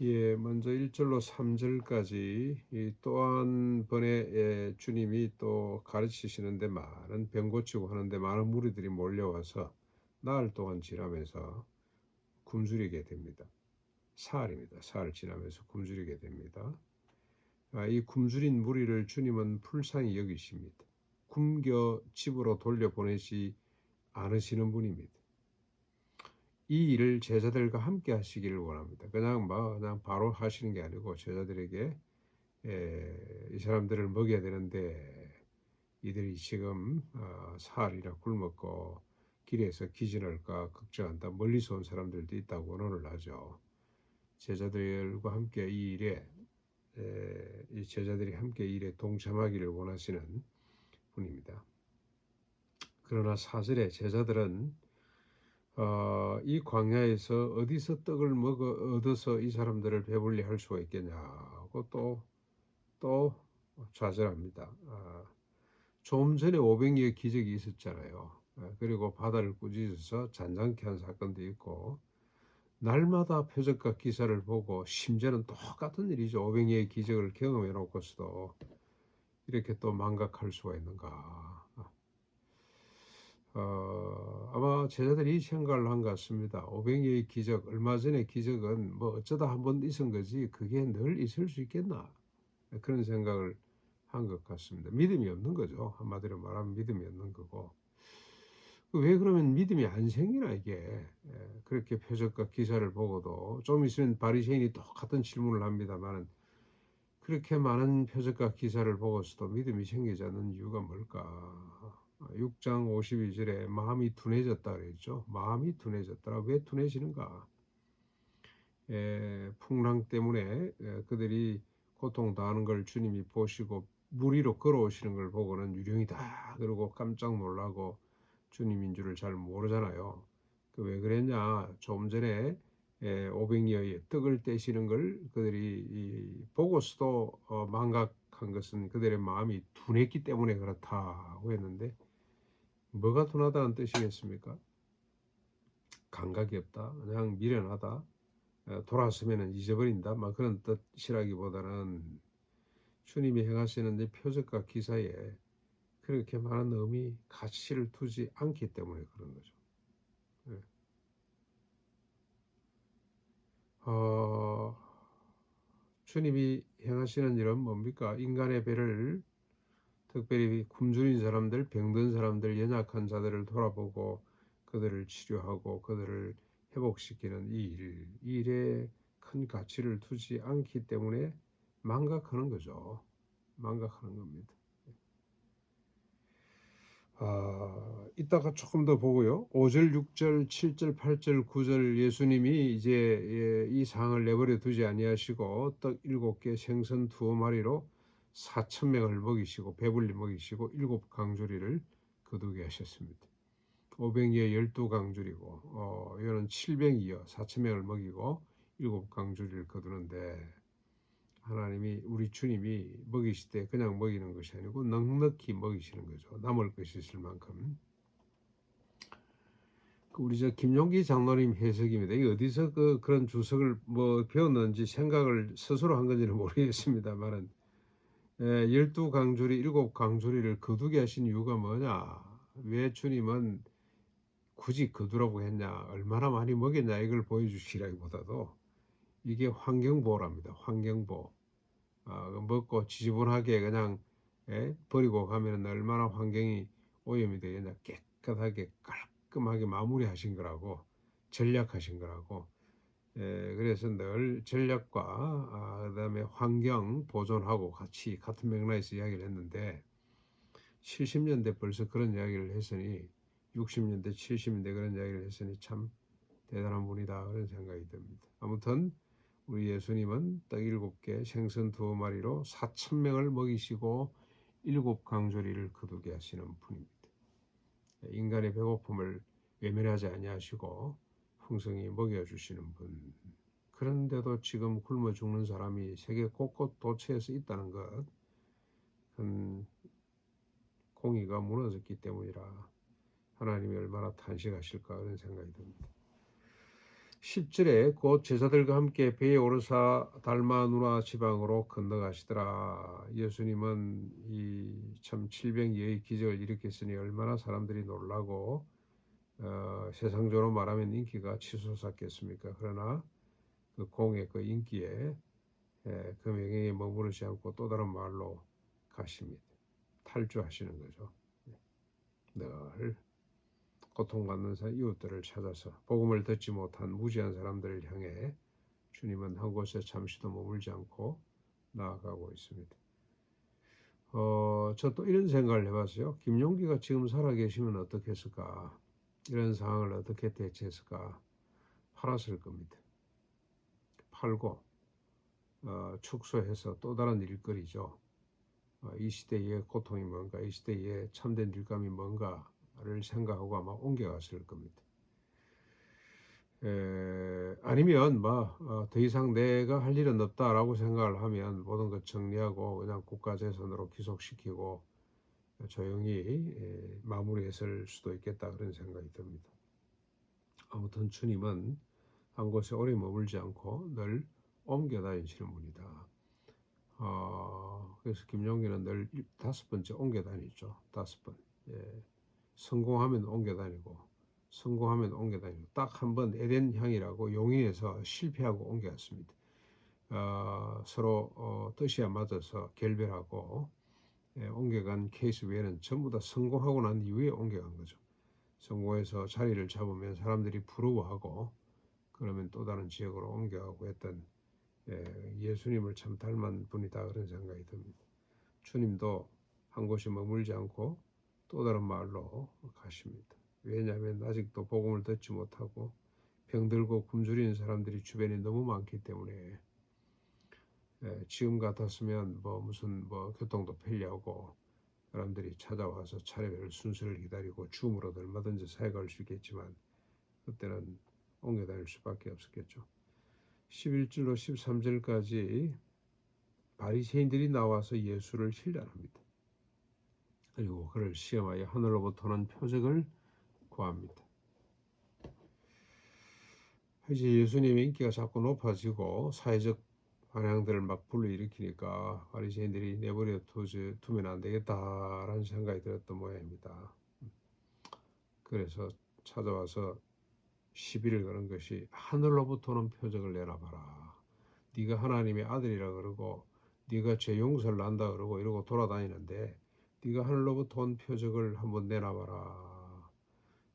예, 먼저 1절로 3절까지 또 한 번의 주님이 또 가르치시는데 많은 병 고치고 하는데 많은 무리들이 몰려와서 나흘 동안 지나면서 굶주리게 됩니다. 사흘입니다. 사흘 지나면서 굶주리게 됩니다. 이 굶주린 무리를 주님은 불쌍히 여기십니다. 굶겨 집으로 돌려보내지 않으시는 분입니다. 이 일을 제자들과 함께 하시기를 원합니다. 그냥 바로 하시는 게 아니고 제자들에게 이 사람들을 먹여야 되는데 이들이 지금 사흘이나 굶었고 길에서 기진할까 걱정한다. 멀리서 온 사람들도 있다고 언언을 하죠. 제자들과 함께 이 일에 이 제자들이 함께 이 일에 동참하기를 원하시는 분입니다. 그러나 사절에 제자들은 이 광야에서 어디서 떡을 얻어서 이 사람들을 배불리 할 수가 있겠냐고 또 좌절합니다. 좀 전에 500리의 기적이 있었잖아요. 그리고 바다를 꾸짖어서 잔잔케 한 사건도 있고 날마다 표적과 기사를 보고 심지어는 똑같은 일이죠. 500리의 기적을 경험해 놓고서도 이렇게 또 망각할 수가 있는가. 아마 제자들이 이 생각을 한 것 같습니다. 500리의 기적, 얼마 전의 기적은 뭐 어쩌다 한 번 있은 거지 그게 늘 있을 수 있겠나. 그런 생각을 한 것 같습니다. 믿음이 없는 거죠. 한마디로 말하면 믿음이 없는 거고. 왜 그러면 믿음이 안 생기나 이게. 그렇게 표적과 기사를 보고도 좀 있으면 바리새인이 똑같은 질문을 합니다만 그렇게 많은 표적과 기사를 보고서도 믿음이 생기지 않는 이유가 뭘까? 6장 52절에 마음이 둔해졌다 그랬죠. 마음이 둔해졌다. 왜 둔해지는가? 풍랑 때문에 그들이 고통당하는 걸 주님이 보시고 물 위로 걸어오시는 걸 보고는 유령이다 그러고 깜짝 놀라고 주님인 줄을 잘 모르잖아요. 왜 그랬냐? 조금 전에 500여의 떡을 떼시는 걸 그들이 보고서도 망각한 것은 그들의 마음이 둔했기 때문에 그렇다고 했는데 뭐가 둔하다는 뜻이겠습니까? 감각이 없다, 그냥 미련하다, 돌아서면 잊어버린다, 막 그런 뜻이라기보다는 주님이 행하시는 이 표적과 기사에 그렇게 많은 의미, 가치를 두지 않기 때문에 그런 거죠. 예. 어, 주님이 행하시는 일은 뭡니까? 인간의 배를 특별히 굶주린 사람들, 병든 사람들, 연약한 자들을 돌아보고 그들을 치료하고 그들을 회복시키는 이 일에 큰 가치를 두지 않기 때문에 망각하는 거죠. 망각하는 겁니다. 이따가 조금 더 보고요. 5절, 6절, 7절, 8절, 9절 예수님이 이제 이 상을 내버려 두지 아니하시고 떡 7개 생선 2마리로 4천 명을 먹이시고 배불리 먹이시고 7강조리를 거두게 하셨습니다. 500이에 12강조리고 이거는 700이요. 4천 명을 먹이고 7강조리를 거두는데 하나님이 우리 주님이 먹이실 때 그냥 먹이는 것이 아니고 넉넉히 먹이시는 거죠. 남을 것이 있을 만큼. 우리 저 김용기 장로님 해석입니다. 이 어디서 그런 주석을 뭐 배웠는지 생각을 스스로 한 건지는 모르겠습니다만은 12강조리 7강조리를 거두게 하신 이유가 뭐냐? 왜 주님은 굳이 거두라고 했냐? 얼마나 많이 먹였냐? 이걸 보여주시라기보다도 이게 환경보호랍니다. 환경보호. 먹고 지저분하게 그냥 버리고 가면 얼마나 환경이 오염이 되겠냐. 깨끗하게 깔끔하게 마무리하신 거라고, 전략하신 거라고. 그래서 늘 전략과 그다음에 환경 보존하고 같은 맥락에서 이야기를 했는데 70년대 벌써 그런 이야기를 했으니 60년대 70년대 그런 이야기를 했으니 참 대단한 분이다 그런 생각이 듭니다. 아무튼 우리 예수님은 떡 7개 생선 2마리로 4천 명을 먹이시고 7강조리를 거두게 하시는 분입니다. 인간의 배고픔을 외면하지 아니하시고 풍성히 먹여주시는 분. 그런데도 지금 굶어 죽는 사람이 세계 곳곳 도처에서 있다는 것, 그건 공의가 무너졌기 때문이라 하나님이 얼마나 탄식하실까 그런 생각이 듭니다. 10절에 곧 제자들과 함께 배에 오르사 달마누라 지방으로 건너가시더라. 예수님은 이 참 700여의 기적을 일으켰으니 얼마나 사람들이 놀라고 세상적으로 말하면 인기가 치솟았겠습니까? 그러나 그 공의 그 인기에 그 명예에 머무르지 않고 또 다른 마을로 가십니다. 탈주하시는 거죠. 늘 고통받는 이웃들을 찾아서 복음을 듣지 못한 무지한 사람들을 향해 주님은 한 곳에 잠시도 머물지 않고 나아가고 있습니다. 저 또 이런 생각을 해봤어요. 김용기가 지금 살아계시면 어떻게 했을까? 이런 상황을 어떻게 대처했을까? 팔았을 겁니다. 팔고 축소해서 또 다른 일거리죠. 이 시대의 고통이 뭔가, 이 시대의 참된 일감이 뭔가를 생각하고 아마 옮겨갔을 겁니다. 아니면 더 이상 내가 할 일은 없다라고 생각을 하면 모든 것 정리하고 그냥 국가재산으로 귀속시키고 조용히 마무리했을 수도 있겠다 그런 생각이 듭니다. 아무튼 주님은 한 곳에 오래 머물지 않고 늘 옮겨 다니시는 분이다. 그래서 김용기는 늘 5번째 옮겨 다니죠. 5번. 성공하면 옮겨 다니고 성공하면 옮겨 다니고 딱 한 번 에덴 향이라고 용인에서 실패하고 옮겨갔습니다. 서로 뜻이 안 맞아서 결별하고 옮겨간 케이스 외에는 전부 다 성공하고 난 이후에 옮겨간 거죠. 성공해서 자리를 잡으면 사람들이 부러워하고 그러면 또 다른 지역으로 옮겨가고 했던 예수님을 참 닮은 분이다 그런 생각이 듭니다. 주님도 한 곳에 머물지 않고 또 다른 마을로 가십니다. 왜냐하면 아직도 복음을 듣지 못하고 병들고 굶주리는 사람들이 주변에 너무 많기 때문에 지금 같았으면 무슨 교통도 편리하고 사람들이 찾아와서 차례별 순서를 기다리고 줌으로도 얼마든지 사역할 수 있겠지만 그때는 옮겨 다닐 수밖에 없었겠죠. 11절로 13절까지 바리새인들이 나와서 예수를 힐난합니다. 그리고 그를 시험하여 하늘로부터는 표적을 구합니다. 이제 예수님의 인기가 자꾸 높아지고 사회적 반향들을 막 불러일으키니까 바리새인들이 내버려 두면 안 되겠다라는 생각이 들었던 모양입니다. 그래서 찾아와서 시비를 거는 것이 하늘로부터는 표적을 내놔봐라. 네가 하나님의 아들이라 그러고 네가 죄 용서를 한다 그러고 이러고 돌아다니는데 네가 하늘로부터 온 표적을 한번 내놔봐라.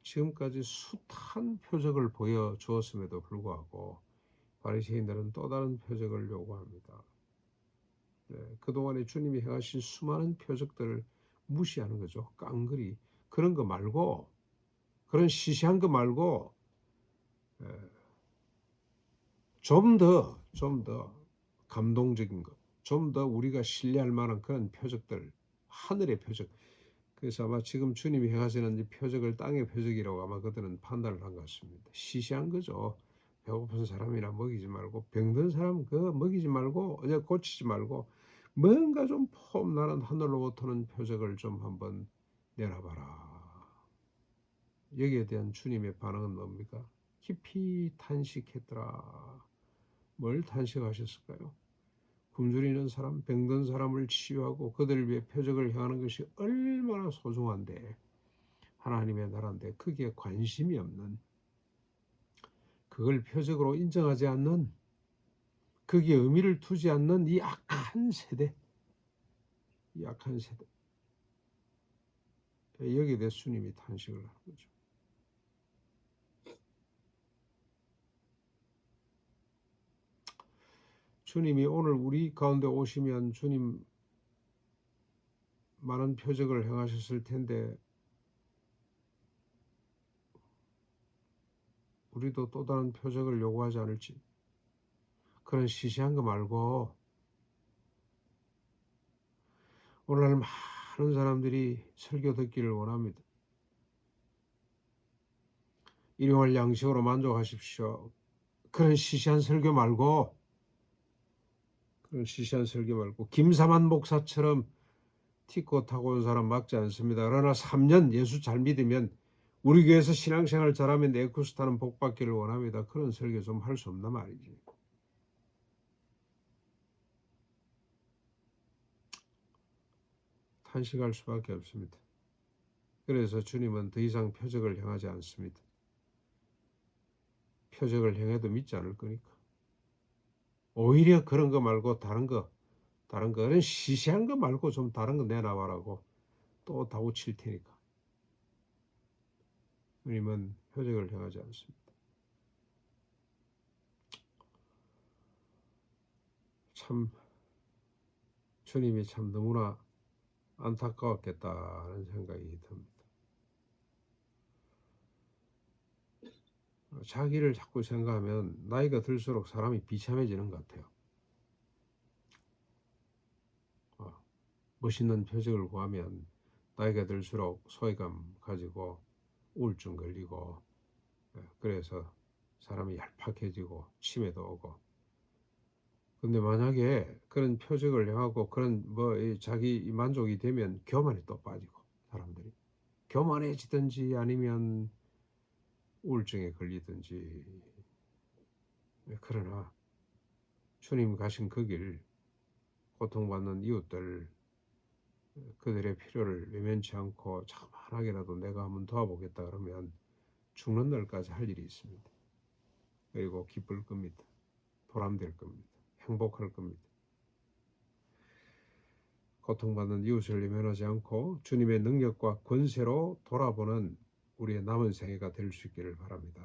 지금까지 숱한 표적을 보여주었음에도 불구하고 바리새인들은 또 다른 표적을 요구합니다. 그동안에 주님이 행하신 수많은 표적들을 무시하는 거죠. 깡그리 그런 거 말고 그런 시시한 거 말고 좀 더 감동적인 것, 좀 더 우리가 신뢰할 만한 그런 표적들, 하늘의 표적. 그래서 아마 지금 주님이 행하시는 이 표적을 땅의 표적이라고 아마 그들은 판단을 한 것 같습니다. 시시한 거죠. 배고픈 사람이나 먹이지 말고 병든 사람 먹이지 말고 어제 고치지 말고 뭔가 좀 폼나는 하늘로부터는 표적을 좀 한번 내놔봐라. 여기에 대한 주님의 반응은 뭡니까? 깊이 탄식했더라. 뭘 탄식하셨을까요? 굶주리는 사람, 병든 사람을 치유하고 그들을 위해 표적을 행하는 것이 얼마나 소중한데 하나님의 나라인데 거기에 관심이 없는, 그걸 표적으로 인정하지 않는, 거기에 의미를 두지 않는 이 악한 세대, 이 악한 세대. 여기에 대해 주님이 탄식을 하는 거죠. 주님이 오늘 우리 가운데 오시면 주님 많은 표적을 행하셨을 텐데 우리도 또 다른 표적을 요구하지 않을지. 그런 시시한 거 말고 오늘날 많은 사람들이 설교 듣기를 원합니다. 일용할 양식으로 만족하십시오. 그런 시시한 설교 말고 김사만 목사처럼 티코 타고 온 사람 막지 않습니다. 그러나 3년 예수 잘 믿으면 우리 교회에서 신앙생활 잘하면 에쿠스타는 복받기를 원합니다. 그런 설교 좀 할 수 없나 말이지. 탄식할 수밖에 없습니다. 그래서 주님은 더 이상 표적을 행하지 않습니다. 표적을 행해도 믿지 않을 거니까. 오히려 그런 거 말고 다른 거 그런 시시한 거 말고 좀 다른 거 내놔봐라고 또 다우칠 테니까. 주님은 표적을 행하지 않습니다. 참 주님이 참 너무나 안타까웠겠다는 생각이 듭니다. 자기를 자꾸 생각하면 나이가 들수록 사람이 비참해지는 것 같아요. 멋있는 표적을 구하면 나이가 들수록 소외감 가지고 우울증 걸리고, 그래서 사람이 얄팍해지고 치매도 오고. 근데 만약에 그런 표적을 행하고 그런 자기 만족이 되면 교만에 또 빠지고, 사람들이 교만해지든지 아니면 우울증에 걸리든지. 그러나 주님 가신 그 길, 고통받는 이웃들, 그들의 필요를 외면치 않고 자그마하게라도 내가 한번 도와보겠다 그러면 죽는 날까지 할 일이 있습니다. 그리고 기쁠 겁니다. 보람될 겁니다. 행복할 겁니다. 고통받는 이웃을 외면하지 않고 주님의 능력과 권세로 돌아보는 우리의 남은 생애가 될 수 있기를 바랍니다.